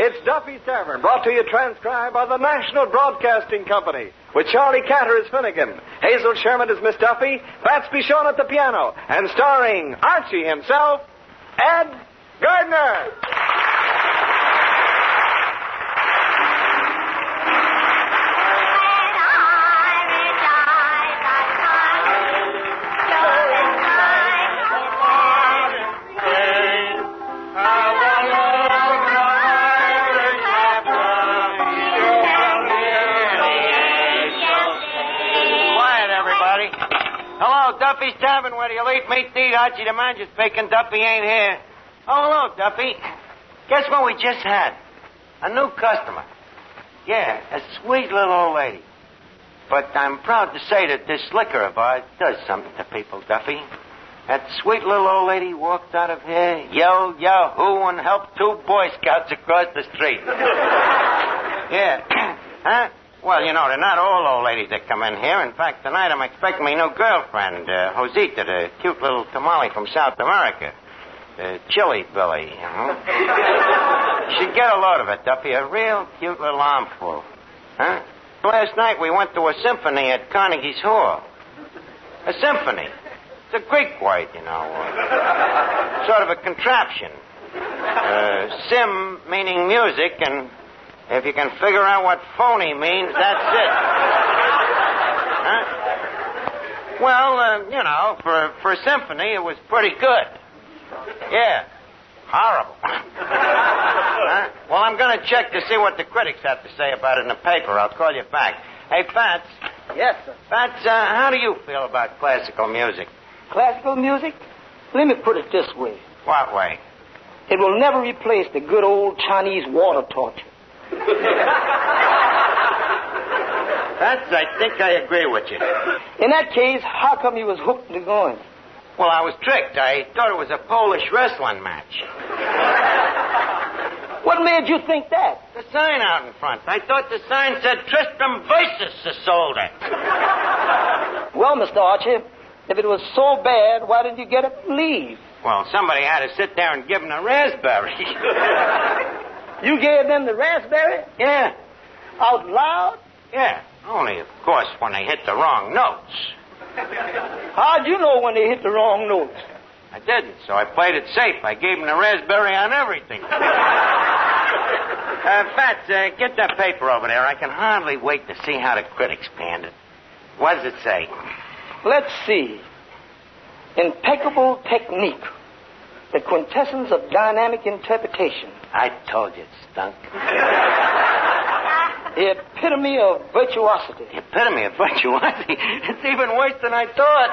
It's Duffy's Tavern, brought to you transcribed by the National Broadcasting Company, with Charlie Cantor as Finnegan, Hazel Sherman as Miss Duffy, Fats Bichon at the piano, and starring Archie himself, Ed Gardner. Duffy's Tavern, where you'll eat meat to eat. Archie the Manager speaking. Duffy ain't here. Oh, hello, Duffy. Guess what we just had? A new customer. Yeah, a sweet little old lady. But I'm proud to say that this liquor of ours does something to people, Duffy. That sweet little old lady walked out of here, yelled Yahoo, and helped 2 Boy Scouts across the street. Yeah. Huh? Well, you know, they're not all old ladies that come in here. In fact, tonight I'm expecting my new girlfriend, Josita, the cute little tamale from South America. Chili Billy, you know. You should get a load of it, Duffy. A real cute little armful. Huh? Last night we went to a symphony at Carnegie's Hall. A symphony. It's a Greek word, you know. Sort of a contraption. Sim meaning music, and if you can figure out what phony means, that's it. Huh? Well, you know, for a symphony, it was pretty good. Yeah. Horrible. Huh? Well, I'm going to check to see what the critics have to say about it in the paper. I'll call you back. Hey, Fats. Yes, sir. Fats, how do you feel about classical music? Classical music? Let me put it this way. What way? It will never replace the good old Chinese water torture. Fats, I think I agree with you. In that case, how come you was hooked into going? Well, I was tricked. I thought it was a Polish wrestling match. What made you think that? The sign out in front. I thought the sign said Tristram versus Isolde. Well, Mr. Archie, if it was so bad, why didn't you get up and leave? Well, somebody had to sit there and give him a raspberry. You gave them the raspberry? Yeah. Out loud? Yeah. Only, of course, when they hit the wrong notes. How'd you know when they hit the wrong notes? I didn't, so I played it safe. I gave him the raspberry on everything. Fats, get that paper over there. I can hardly wait to see how the critics panned it. What does it say? Let's see. Impeccable technique. The quintessence of dynamic interpretation. I told you it stunk. The epitome of virtuosity. The epitome of virtuosity? It's even worse than I thought.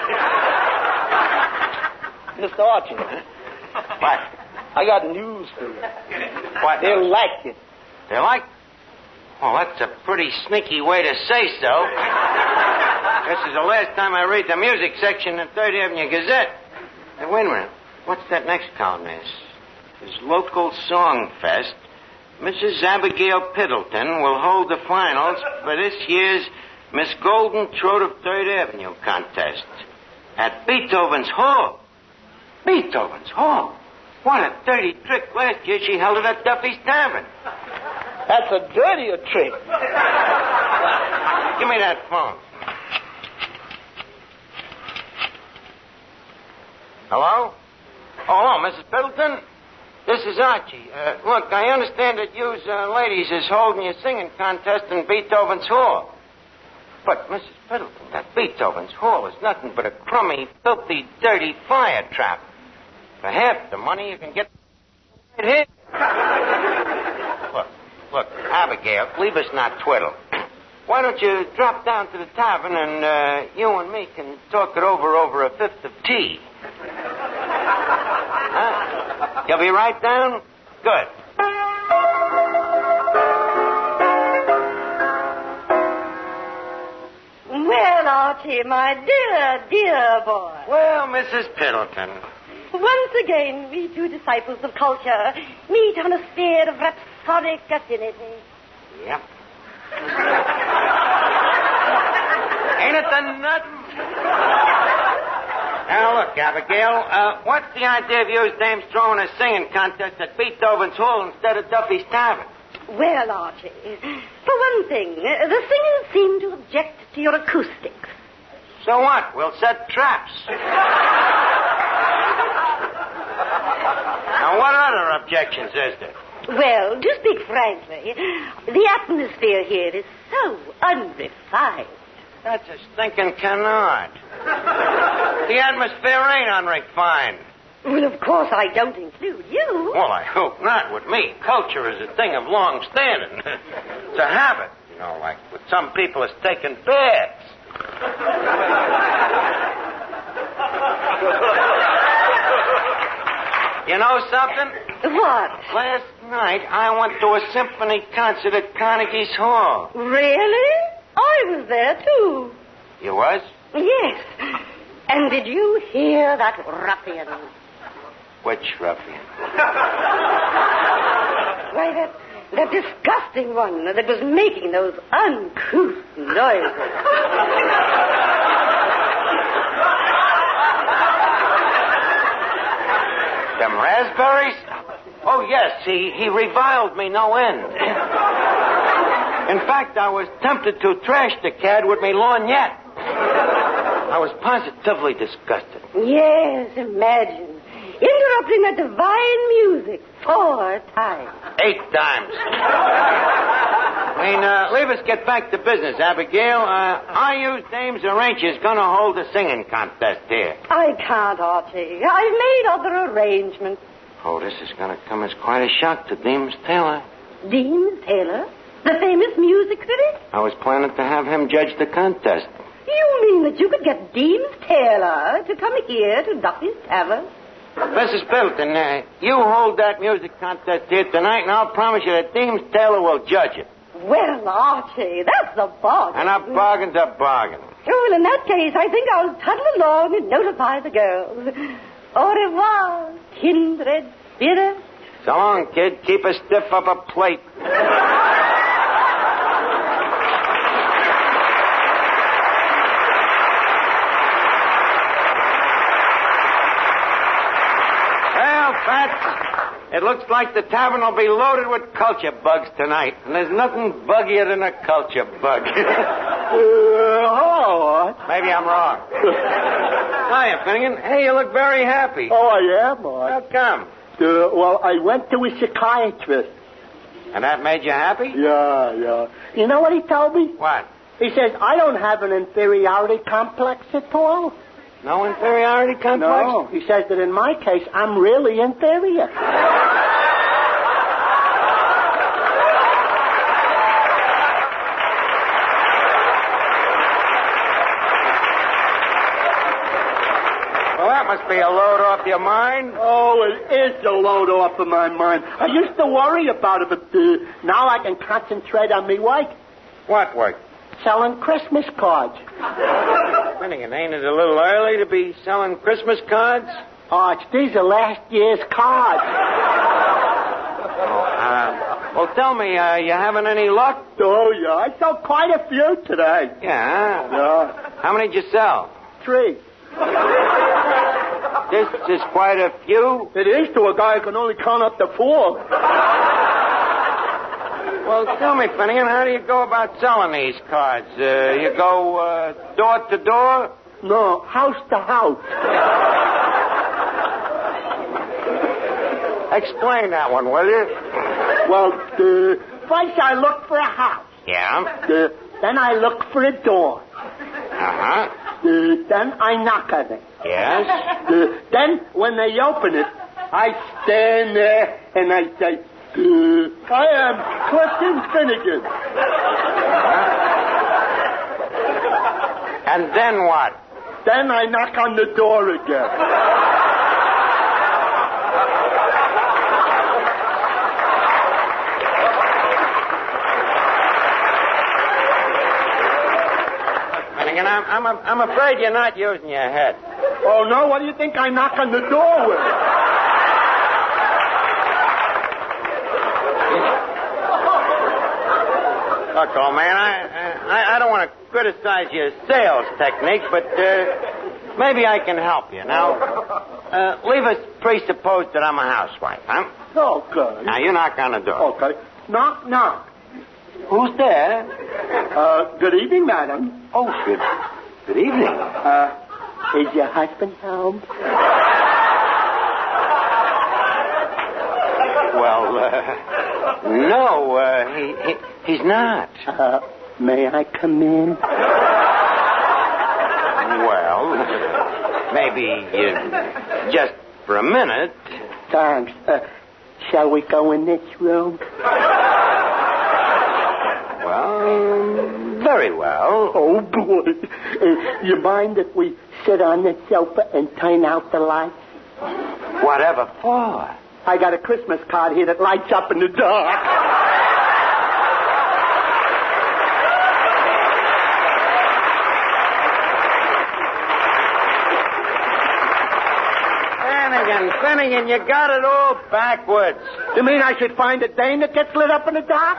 Mr. Archie. What? I got news for you. What? They'll like it. They like? Well, that's a pretty sneaky way to say so. This is the last time I read the music section in 3rd Avenue Gazette. Hey, wait a minute. What's that next column is? This local song fest. Mrs. Abigail Piddleton will hold the finals for this year's Miss Golden Throat of 3rd Avenue contest at Beethoven's Hall. Beethoven's Hall? What a dirty trick. Last year she held it at Duffy's Tavern. That's a dirtier trick. Give me that phone. Hello? Oh, hello, Mrs. Piddleton. This is Archie. Look, I understand that you ladies is holding your singing contest in Beethoven's Hall. But, Mrs. Piddleton, that Beethoven's Hall is nothing but a crummy, filthy, dirty fire trap. For half the money you can get right here. Look, Abigail, leave us not twiddle. Why don't you drop down to the tavern and you and me can talk it over a fifth of tea? Huh? You'll be right down? Good. Well, Archie, my dear, dear boy. Well, Mrs. Piddleton. Once again, we 2 disciples of culture meet on a sphere of rhapsodic affinity. Yep. Ain't it the nut? Now, look, Abigail, what's the idea of you dames throwing a singing contest at Beethoven's Hall instead of Duffy's Tavern? Well, Archie, for one thing, the singers seem to object to your acoustics. So what? We'll set traps. Now, what other objections is there? Well, to speak frankly, the atmosphere here is so unrefined. That's a stinking canard. The atmosphere ain't unrefined. Well, of course, I don't include you. Well, I hope not. With me, culture is a thing of long standing. It's a habit, you know, like with some people it's taking baths. You know something? What? Last night I went to a symphony concert at Carnegie's Hall. Really? I was there, too. You was? Yes. And did you hear that ruffian? Which ruffian? Why, that disgusting one that was making those uncouth noises. Them raspberries? Oh, yes, he reviled me no end. In fact, I was tempted to trash the cad with me lorgnette. I was positively disgusted. Yes, imagine. Interrupting that divine music 4 times. 8 times. Leave us get back to business, Abigail. Are you dames or ain't you going to hold a singing contest here? I can't, Archie. I've made other arrangements. Oh, this is going to come as quite a shock to Deems Taylor. Deems Taylor? The famous music critic? I was planning to have him judge the contest. You mean that you could get Deems Taylor to come here to Duffy's Tavern? Mrs. Bilton, you hold that music contest here tonight, and I'll promise you that Deems Taylor will judge it. Well, Archie, that's a bargain. And a bargain's a bargain. Oh, well, in that case, I think I'll tunnel along and notify the girls. Au revoir, kindred spirit. So long, kid. Keep a stiff upper plate. Well, Fats, it looks like the tavern will be loaded with culture bugs tonight. And there's nothing buggier than a culture bug. Hello. Maybe I'm wrong. Hiya, Finnegan. Hey, you look very happy. Oh, I am, boy. How come? Well, I went to a psychiatrist. And that made you happy? Yeah. You know what he told me? What? He says, I don't have an inferiority complex at all. No inferiority complex? No. He says that in my case, I'm really inferior. Well, that must be a load off your mind. Oh, it is a load off of my mind. I used to worry about it, but now I can concentrate on me work. What work? Selling Christmas cards. Finnegan, ain't it a little early to be selling Christmas cards? Arch, these are last year's cards. Well, tell me, you having any luck? Oh, yeah. I sold quite a few today. Yeah? Yeah. How many did you sell? 3. This is quite a few. It is to a guy who can only count up to 4. Well, tell me, Finnegan, how do you go about selling these cards? You go door to door? No, house to house. Explain that one, will you? Well, first I look for a house. Yeah? Then I look for a door. Uh-huh. Then I knock on it. Yes? Then, when they open it, I stand there and I say, I am Clifton Finnegan. And then what? Then I knock on the door again. Finnegan, I'm afraid you're not using your head. Oh, no? What do you think I knock on the door with? Look, old man, I don't want to criticize your sales technique, but maybe I can help you. Now, leave us presuppose that I'm a housewife, huh? Okay. Now, you knock on the door. Okay. Knock, knock. Who's there? Good evening, madam. Oh, good evening. Is your husband home? Well, no, he's not. May I come in? Well, maybe just for a minute. Thanks. Shall we go in this room? Well, very well. Oh, boy. You mind if we sit on the sofa and turn out the lights? Whatever for? I got a Christmas card here that lights up in the dark. Finnegan, you got it all backwards. You mean I should find a dame that gets lit up in the dark?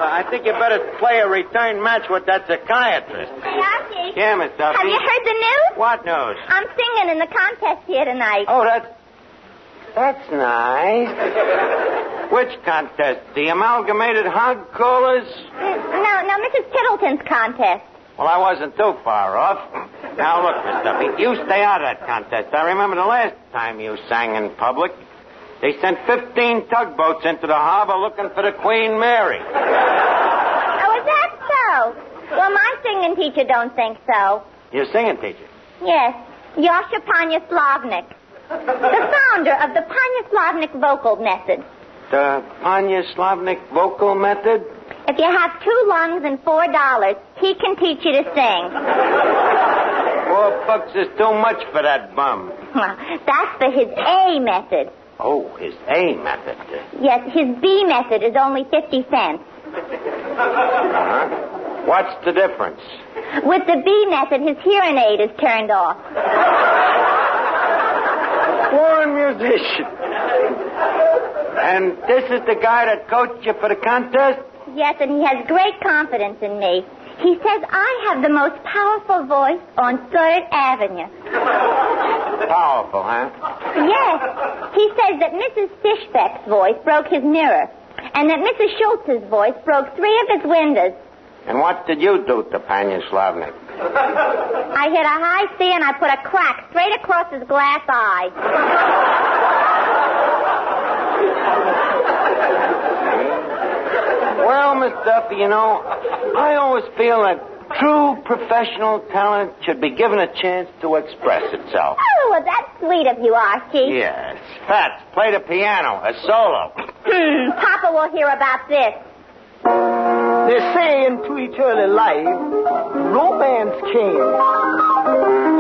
I think you better play a return match with that psychiatrist. Hey, Archie. Yeah, Miss Duffy. Have you heard the news? What news? I'm singing in the contest here tonight. Oh, that's nice. Which contest? The Amalgamated Hog Callers? No, Mrs. Tittleton's contest. Well, I wasn't too far off. Now, look, Miss Duffy, you stay out of that contest. I remember the last time you sang in public. They sent 15 tugboats into the harbor looking for the Queen Mary. Oh, is that so? Well, my singing teacher don't think so. Your singing teacher? Yes, Yasha Panya-Slavnik, the founder of the Panya-Slavnik vocal method. The Panya-Slavnik vocal method? If you have 2 lungs and $4, he can teach you to sing. $4 is too much for that bum. Well, that's for his A method. Oh, his A method. Yes, his B method is only 50 cents. Uh-huh. What's the difference? With the B method, his hearing aid is turned off. Foreign musician. And this is the guy that coached you for the contest? Yes, and he has great confidence in me. He says I have the most powerful voice on 3rd Avenue. Powerful, huh? Yes. He says that Mrs. Fishbeck's voice broke his mirror, and that Mrs. Schultz's voice broke 3 of his windows. And what did you do to Panya-Slavnik? I hit a high C and I put a crack straight across his glass eye. Well, Miss Duffy, you know, I always feel that true professional talent should be given a chance to express itself. Oh, well, that's sweet of you, Archie. Yes. Fats, play the piano, a solo. Papa will hear about this. They're saying to each early life, romance came.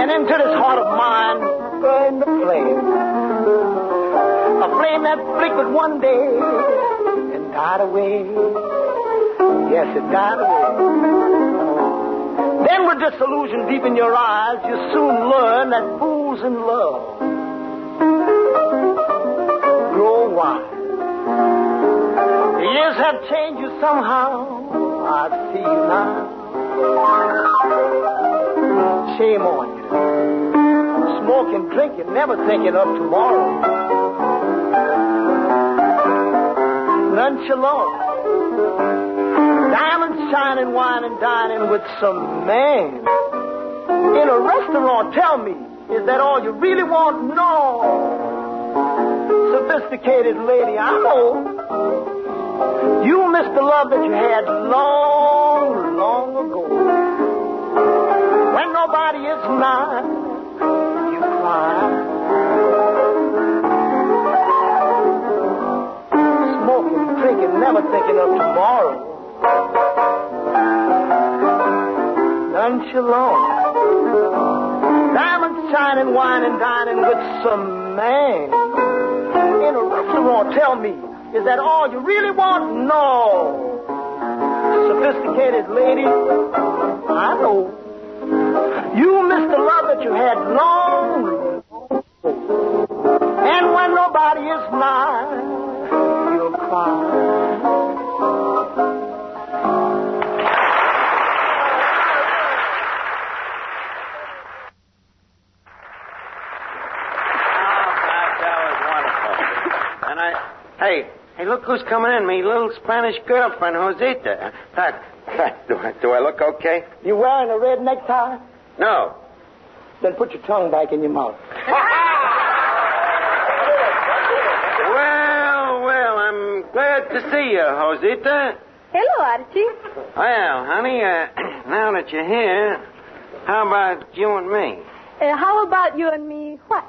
And into this heart of mine burned the flame. A flame that flickered one day and died away. Yes, it died away. Then with disillusion deep in your eyes, you soon learn that fools in love grow wise. The years have changed you somehow. I see you now. Shame on you. Smoking, drinking, never thinking of tomorrow. Nonchalant. Diamonds shining, wine and dining with some man. In a restaurant, tell me, is that all you really want? No. Sophisticated lady, I know. You missed the love that you had long, long ago. When nobody is nigh, you cry. Smoking, drinking, never thinking of tomorrow. Nonchalant. Diamonds shining, wine and dining with some man. In a restaurant, tell me, is that all you really want? No. Sophisticated lady, I know. You missed the love that you had long ago. And when nobody is nigh, you'll cry. Hey, look who's coming in. Me little Spanish girlfriend, Josita. Pat, do I look okay? You wearing a red necktie? No. Then put your tongue back in your mouth. Well, I'm glad to see you, Josita. Hello, Archie. Well, honey, now that you're here, how about you and me? How about you and me what?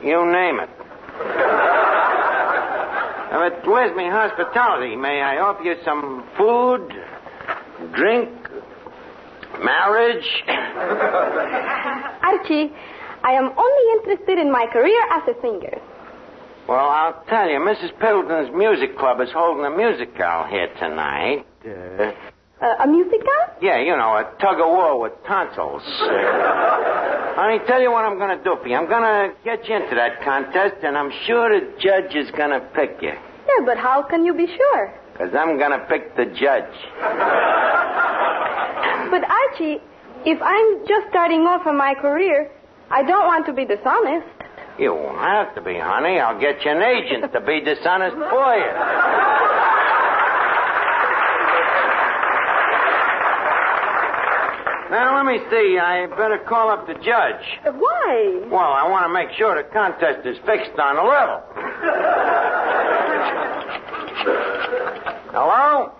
You name it. But where's me hospitality? May I offer you some food, drink, marriage? Archie, I am only interested in my career as a singer. Well, I'll tell you, Mrs. Piddleton's music club is holding a musical here tonight. A musical? Yeah, you know, a tug-of-war with tonsils. Honey, tell you what I'm going to do for you. I'm going to get you into that contest, and I'm sure the judge is going to pick you. Yeah, but how can you be sure? Because I'm going to pick the judge. But, Archie, if I'm just starting off in my career, I don't want to be dishonest. You won't have to be, honey. I'll get you an agent to be dishonest for you. Now, let me see. I better call up the judge. Why? Well, I want to make sure the contest is fixed on a level. Hello?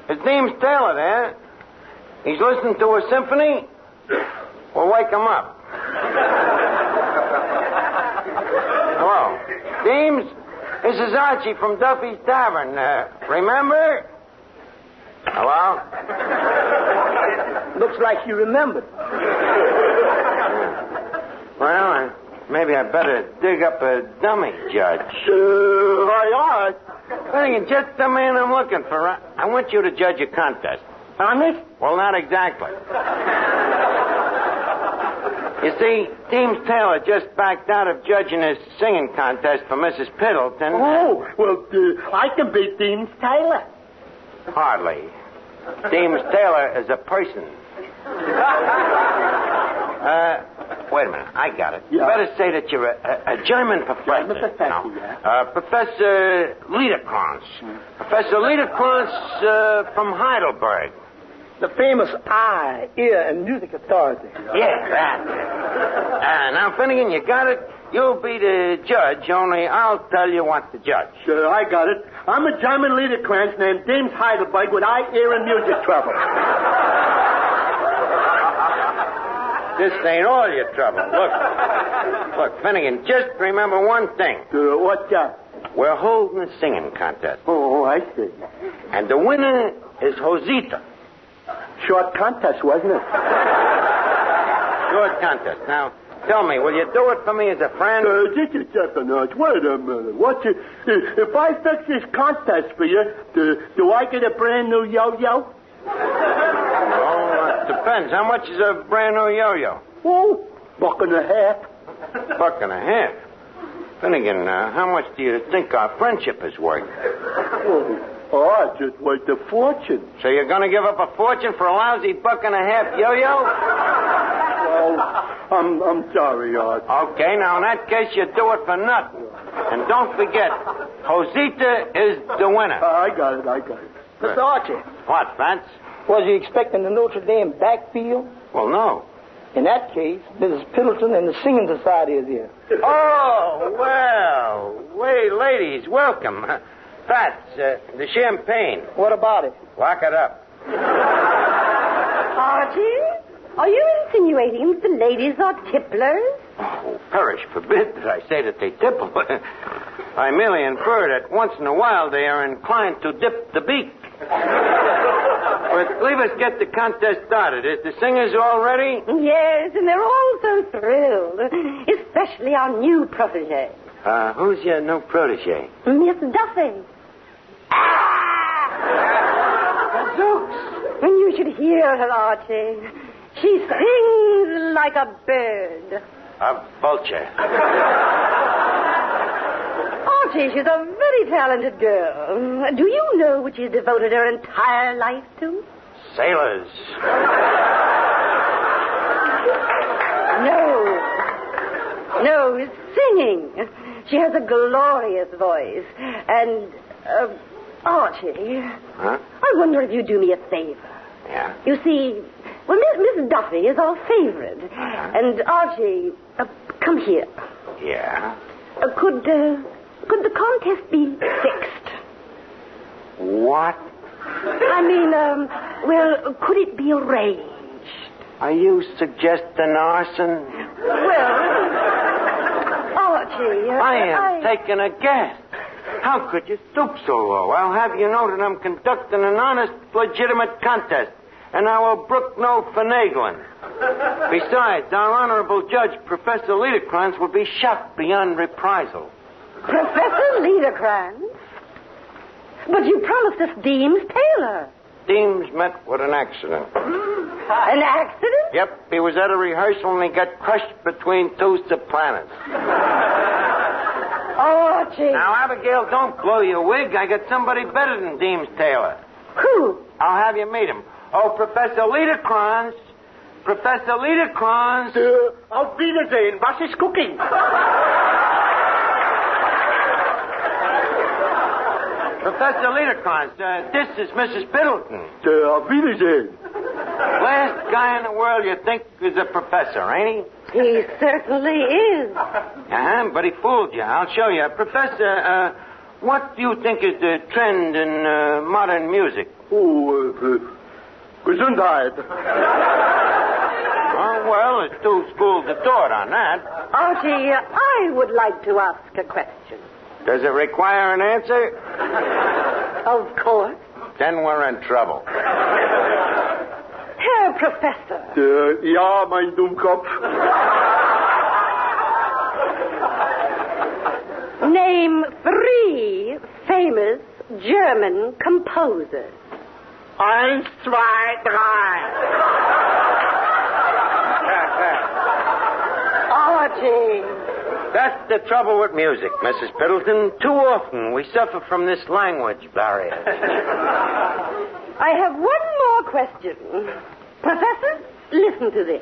His name's Taylor there. He's listening to a symphony? Well, wake him up. Hello? Deems, this is Archie from Duffy's Tavern. Remember? Hello? Looks like you remembered. Well, maybe I better dig up a dummy judge. Hi. Hey, just the man I'm looking for. I want you to judge a contest. Honest? Well, not exactly. You see, Deems Taylor just backed out of judging his singing contest for Mrs. Piddleton. Oh, well, I can beat Deems Taylor. Hardly. Deems Taylor is a person. Wait a minute. I got it. Yeah. You better say that you're a German professor. German professor, Professor Liederkranz. Professor Liederkranz from Heidelberg. The famous eye, ear, and music authority. Yeah, that. Now, Finnegan, you got it? You'll be the judge, only I'll tell you what to judge. Sure, I got it. I'm a German Liederkranz named James Heidelberg with eye, ear, and music trouble. This ain't all your trouble. Look, Finnegan, just remember one thing. What's that? We're holding a singing contest. Oh, I see. And the winner is Josita. Short contest, wasn't it? Short contest. Now, tell me, will you do it for me as a friend? Just a second, Arch. Wait a minute. If I fix this contest for you, do I get a brand new yo-yo? Oh, it depends. How much is a brand new yo-yo? Oh, $1.50. $1.50. Finnegan, how much do you think our friendship is worth? Oh, just worth a fortune. So you're going to give up a fortune for a lousy $1.50 yo-yo? Well, I'm sorry, Arch. Okay, now in that case, you do it for nothing. And don't forget, Josita is the winner. I got it. Mr. Archie. What, Vance? Was you expecting the Notre Dame backfield? Well, no. In that case, Mrs. Piddleton and the Singing Society is here. Oh, well. Wait, ladies, welcome. Fats, the champagne. What about it? Lock it up. Archie, are you insinuating that the ladies are tipplers? Oh, perish forbid that I say that they tipple. I merely infer that once in a while they are inclined to dip the beak. But leave us get the contest started. Is the singers all ready? Yes, and they're all so thrilled, especially our new protege. Who's your new protege? Miss Duffy. Zooks! And you should hear her, Archie. She sings like a bird. A vulture. Archie, she's a very talented girl. Do you know what she's devoted her entire life to? Sailors. No, it's singing. She has a glorious voice. And, Archie. Huh? I wonder if you'd do me a favor. Yeah? You see, well, Miss Duffy is our favorite. Uh-huh. And, Archie, come here. Yeah? Could the contest be fixed? What? I mean, well, could it be arranged? Are you suggesting arson? Well, Archie, I am taking a guess. How could you stoop so low? I'll have you know that I'm conducting an honest, legitimate contest, and I will brook no finagling. Besides, our honorable judge, Professor Liederkranz, will be shocked beyond reprisal. Professor Liederkranz? But you promised us Deems Taylor. Deems met with an accident. An accident? Yep, he was at a rehearsal and he got crushed between two sopranos. Archie. Now, Abigail, don't blow your wig. I got somebody better than Deems Taylor. Who? I'll have you meet him. Oh, Professor Liederkranz. Professor Liederkranz. Auf Wiedersehen. Was ist cooking? Professor Liederkranz, this is Mrs. Piddleton. Auf Wiedersehen. Last guy in the world you think is a professor, ain't he? He certainly is. Uh-huh, but he fooled you. I'll show you. Professor, what do you think is the trend in modern music? Gesundheit. Oh, well, there's two schools of thought on that. Archie, I would like to ask a question. Does it require an answer? Of course. Then we're in trouble. Herr Professor. Ja, mein Dummkopf. Name 3 famous German composers. 1, 2, 3. Archie. That's the trouble with music, Mrs. Piddleton. Too often we suffer from this language barrier. I have one more question. Professor, listen to this.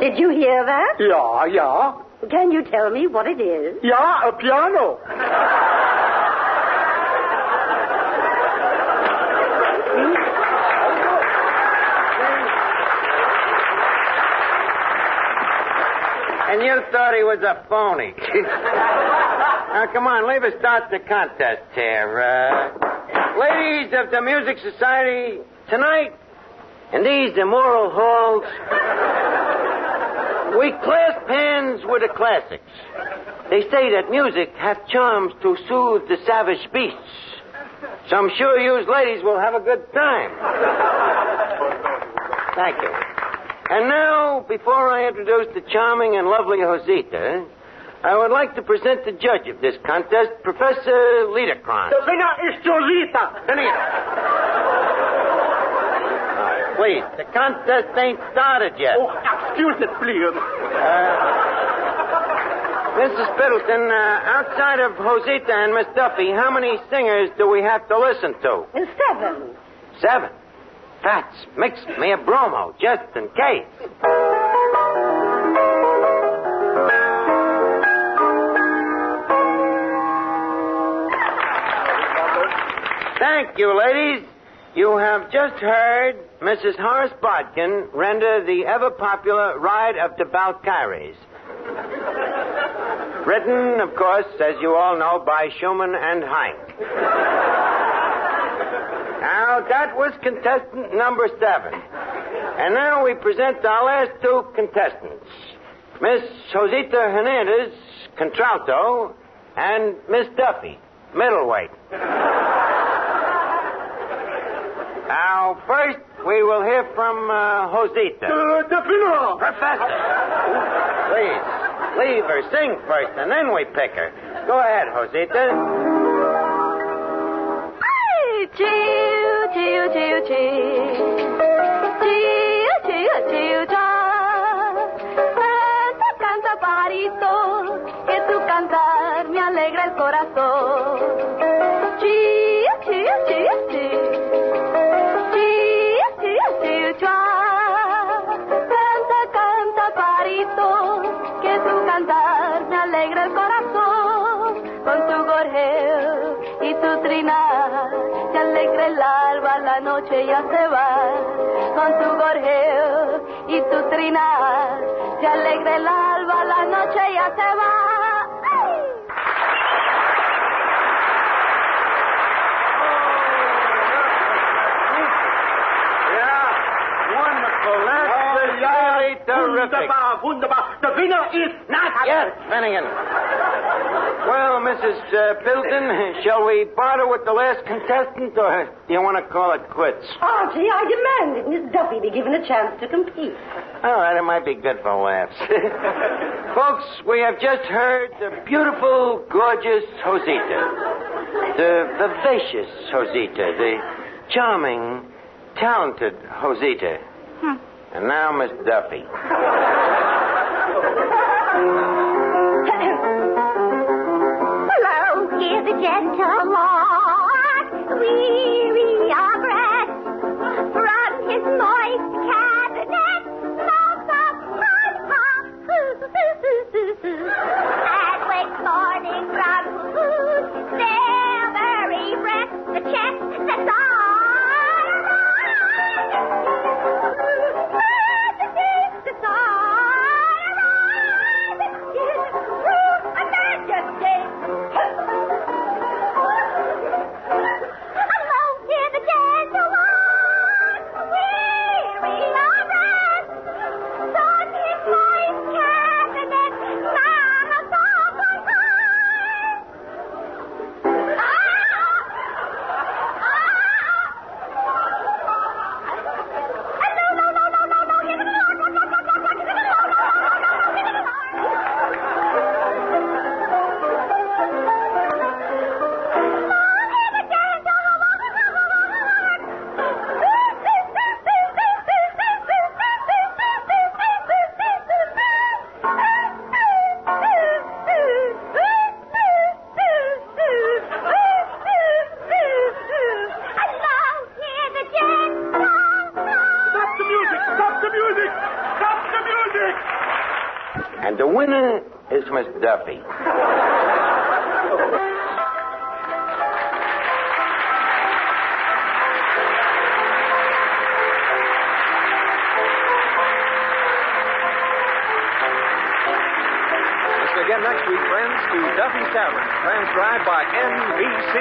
Did you hear that? Ja, ja. Can you tell me what it is? Ja, a piano. And you thought he was a phony. Now, come on, leave us start the contest here. Ladies of the Music Society, tonight, in these immoral halls, we clasp hands with the classics. They say that music hath charms to soothe the savage beasts. So I'm sure you ladies will have a good time. Thank you. And now, before I introduce the charming and lovely Josita, I would like to present the judge of this contest, Professor Liederkranz. The winner is Josita. Please, the contest ain't started yet. Oh, excuse it, please. Mrs. Piddleton, outside of Josita and Miss Duffy, how many singers do we have to listen to? 7. 7. Fats, mix me a bromo, just in case. Thank you, ladies. You have just heard Mrs. Horace Bodkin render the ever-popular Ride of the Valkyries. Written, of course, as you all know, by Schumann and Heinck. Now, that was contestant number 7. And now we present our last 2 contestants. Miss Josita Hernandez, contralto, and Miss Duffy, middleweight. Now, first, we will hear from Josita. The winner. Professor. Please, leave her sing first, and then we pick her. Go ahead, Josita. Chill, chill, chill, chill. Chill, chill, chill, chill. Canta, canta, parito, que tu cantar me alegra el corazón. Chill, chill, chill, chill. Chill, chill, chill, del alba la noche ya se va, con tu gorjeo y tu trinar, se alegra el alba, la noche ya se va. ¡Ay! Terrific. Wunderbar. The winner is not... Yes, Finnegan. Well, Mrs. Pilton, shall we barter with the last contestant, or do you want to call it quits? Archie, I demanded Miss Duffy be given a chance to compete. All right, it might be good for laughs. Folks, we have just heard the beautiful, gorgeous Josita, the vivacious Josita, the charming, talented Josita. And now, Miss Duffy. Hello, hear the gentle walk, weary of breath. From his moist cabinet, smokes a hot pop. And wakes morning from their very breath, the chest that's on. And the winner is Miss Duffy. Listen again next week, friends, to Duffy's Tavern, transcribed by NBC.